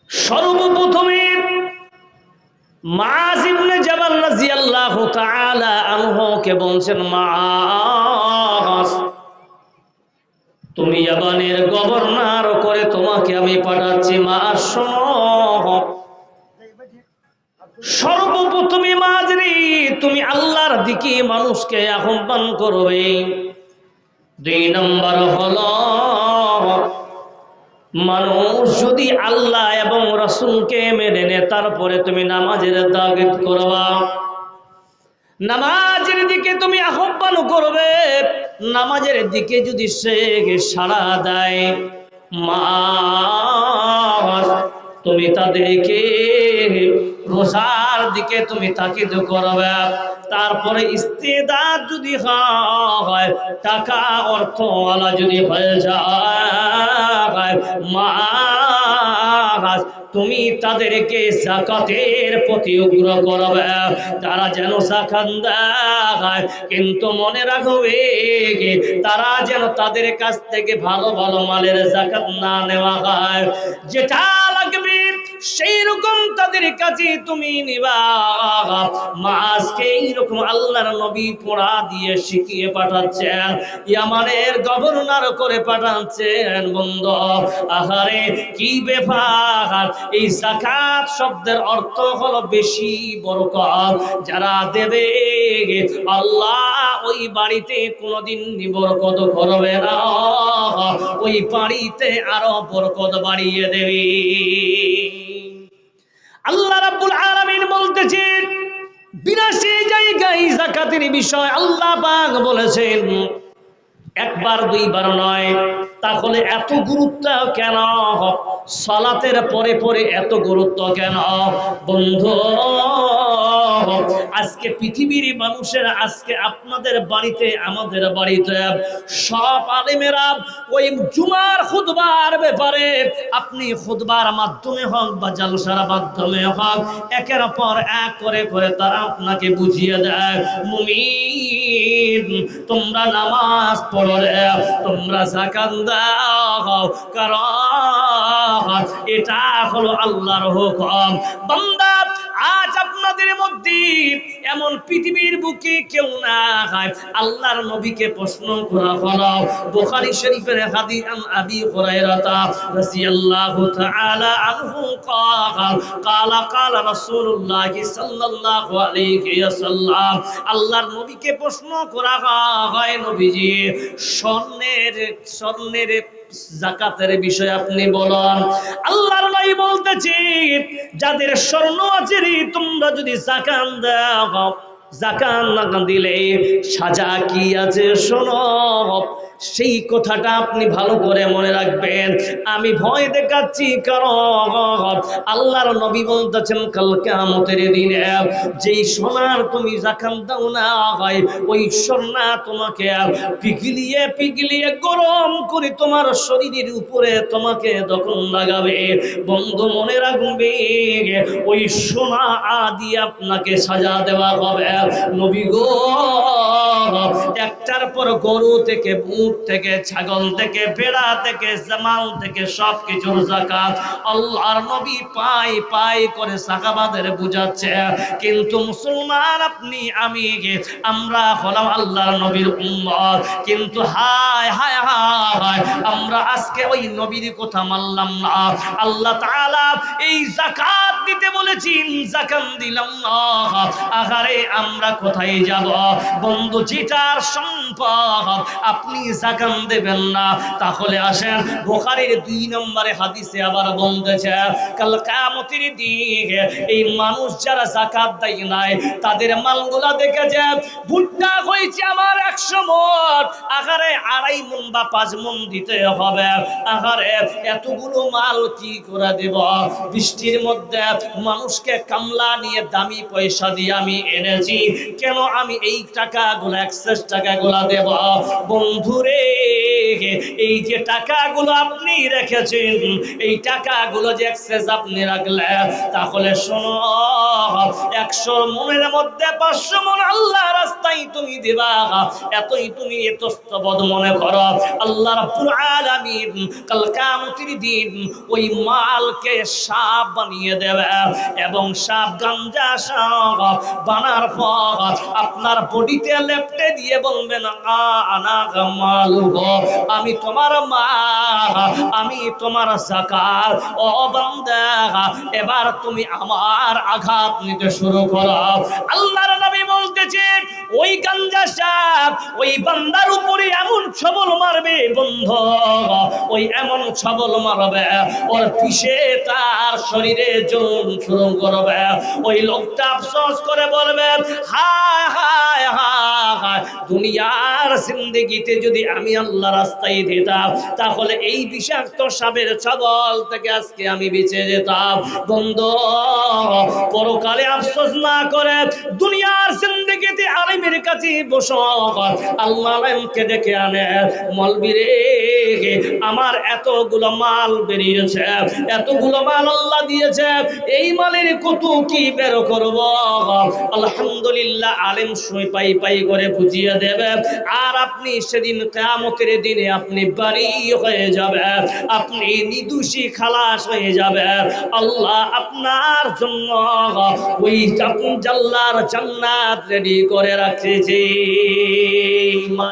সর্বপ্রথমে মুআয ইবনে জাবাল রাদিয়াল্লাহু তাআলা আনহু কে বলছেন, মুআয তুমি ইয়ামানের গভর্নর করে তোমাকে আমি পাঠাচ্ছি। মুআয শোনো, সর্বপ্রথমে মুআয রে তুমি আল্লাহর দিকে মানুষকে আহ্বান করবে। 2 নম্বর হলো মানুষ যদি আল্লাহ এবং রাসূলকে মেনে নেয় তারপরে তুমি নামাজের তাগিদ করবা, নামাজের দিকে তুমি আহ্বান করবে। নামাজের দিকে যদি সে সাড়া দেয়, মুআয তুমি তাদেরকে রোজার দিকে তুমি তাকিদ করবে। তারপরে ইস্তেদাদ যদি হয়, টাকা অর্থওয়ালা যদি হয়ে যায়, মুআয তুমি তাদেরকে যাকাতের প্রতি উগ্র করবে। তারা যেন যাকাত দেয়, কিন্তু মনে রাখবে তারা যেন তাদের কাছ থেকে ভালো ভালো মালের যাকাত না নেওয়া হয়। যেটা লাগবে সেই রকম তাদের কাছে তুমি নিবা। মুআযকে এইরকম আল্লাহর নবী পড়া দিয়ে শিখিয়ে পাঠাচ্ছেন, ইয়ামানের গভর্নর করে পাঠাচ্ছেন। বন্ধু আহারে কি ব্যাপার! এই যাকাত শব্দের অর্থ হলো বেশি বরকত। যারা দেবে আল্লাহ ওই বাড়িতে কোনোদিন বরকত করবে না, ওই বাড়িতে আরো বরকত বাড়িয়ে দেবে। আল্লাহ রাব্বুল আলামিন বলতেছেন 82 জায়গায় যাকাতের বিষয় আল্লাহ পাক বলেছেন, একবার দুইবার নয়। তাহলে এত গুরুত্ব কেন? সালাতের পরে পরে এত গুরুত্ব কেন? বন্ধু আজকে পৃথিবীর মানুষেরা, আজকে আপনাদের বাড়িতে আমাদের বাড়িতে সব আলেমেরা ওই জুমার খুতবার ব্যাপারে আপনি খুতবার মাধ্যমে হোক বা জালসার মাধ্যমে হোক একের পর এক করে করে তারা আপনাকে বুঝিয়ে দেয়, মুমিন তোমরা নামাজ পড়ো রে, তোমরা যাকাত দাও, কারণ এটা হলো আল্লাহর হুকুম। বান্দা আজ আপনাদের মধ্যে এমন পৃথিবীর বুকে কেউ না হয় আল্লাহর নবীকে প্রশ্ন করা হলো। বুখারী শরীফের হাদিস আবি হুরায়রা রাদিয়াল্লাহু তাআলা আনহু ক্বালা রাসূলুল্লাহ সাল্লাল্লাহু আলাইহি ওয়াসাল্লাম, আল্লাহর নবীকে প্রশ্ন করা হয়, নবীজি স্বর্ণের যাকাতের বিষয় আপনি বলেন। আল্লাহর নবী বলতেছেন, যাদের স্বর্ণ আছে তোমরা যদি যাকাত দাও, যাকাত না দিলে সাজা কি আছে শোনো। সেই কথাটা আপনি ভালো করে মনে রাখবেন। আমি ভয় দেখাচ্ছি কারণ আল্লাহর নবী বলতেছেন কাল কিয়ামতের দিনে যেই সোনার তুমি যাকাত দাও না হয়, ওই সোনা তোমাকে পিঘলিয়ে পিঘলিয়ে গরম করে তোমার শরীরের উপরে তোমাকে দখল লাগাবে। বন্ধু মনে রাখবে ওই সোনা আদি আপনাকে সাজা দেওয়া হবে। নবী গো, একটার পর গরু থেকে, উট থেকে, ছাগল থেকে, ভেড়া থেকে, জামাল থেকে সবকিছুর যাকাত আল্লাহর নবী পাই পাই করে সাহাবাদের বুঝাচ্ছে। কিন্তু মুসলমান আপনি আমি আমরা হলাম আল্লাহর নবীর উম্মত, কিন্তু হায় হায় হায় আমরা আজকে ওই নবীর কথা মানলাম না। আল্লাহ তাআলা এই যাকাত দিতে বলেছেন, যাকাত দিলাম না, আহারে আমরা কোথায় যাব? বন্ধু যেটার সম্পদ আপনি যাকাত দেবেন না, তাহলে আসেন বুখারীর 2 নম্বরে হাদিসে আবার বলতেছে কাল কিয়ামতের দিনে এই মানুষ যারা যাকাত দেয় নাই তাদের মালগুলা দেখে যে ভুট্টা হয়েছে আমার 100 মণ, আহারে 2.5 মণ বা 5 মণ দিতে হবে। আহারে এতগুলো মাল কি করে দেব? বৃষ্টির মধ্যে মানুষকে কামলা নিয়ে দামি পয়সা দিয়ে আমি এনেছি, কেন আমি এই টাকাগুলো এক্সেস টাকাগুলো দেব? বন্ধুরে এই যে টাকাগুলো আপনি রেখেছেন, এই টাকাগুলো যে এক্সেস আপনি রাখলেন, তাহলে শোনো 100 মনের মধ্যে 500 মন আল্লাহ রাস্তায় তুমি দিবা। এতই তুমি এতস্তবদ মনে করো, আল্লাহ রাব্বুল আলামিন কাল কিয়ামতের দিন ওই মালকে সাপ বানিয়ে দেবে, এবং সাপ গাঞ্জা সাপ বানার পর আপনার বডিতে লেপটে দিয়ে বলবেন আনা মালুহু, আমি তোমার মাল, আমি তোমার যাকাত। ও বান্দা, এবার তুমি আমার আঘাত নিতে শুরু করো। আল্লাহর নবী বলতেছেন ওই গাঞ্জা সাপ ওই বান্দার উপরে এমন ছবল মারবে বন্ধু, ওই এমন ছবল মারবে ওর পিছে তার শরীরে জ্বলন শুরু করবে। ওই লোকটা আফসোস করে বলবে হায় হায় হায় হায়, দুনিয়ার জিন্দেগিতে যদি আমি আল্লাহ রাস্তায় দিতাম, তাহলে এই বিষাক্ত সাপের ছবল থেকে আজকে আমি বেঁচে যেতাম। বন্ধু, পরকালে আফসোস না করে দুনিয়ার জিন্দেগিতে আলিমের কাছে বসো, আল্লাহ আলিমকে ডেকে আনে, মলবি রে আমার এতগুলো মাল বেরিয়েছে, এতগুলো মাল আল্লাহ দিয়েছে, এই মালের কত কি বের করব। আলহামদুলিল্লাহ, আলেম সই পাই পাই করে বুঝিয়ে দেবে। আর আপনি সেদিন কিয়ামতের দিনে আপনি বাড়ি হয়ে যাবে, আপনি নিদোষী খালাস হয়ে যাবে। আল্লাহ আপনার জন্য ওই জান্নার জান্নাত রেডি করে রাখছে।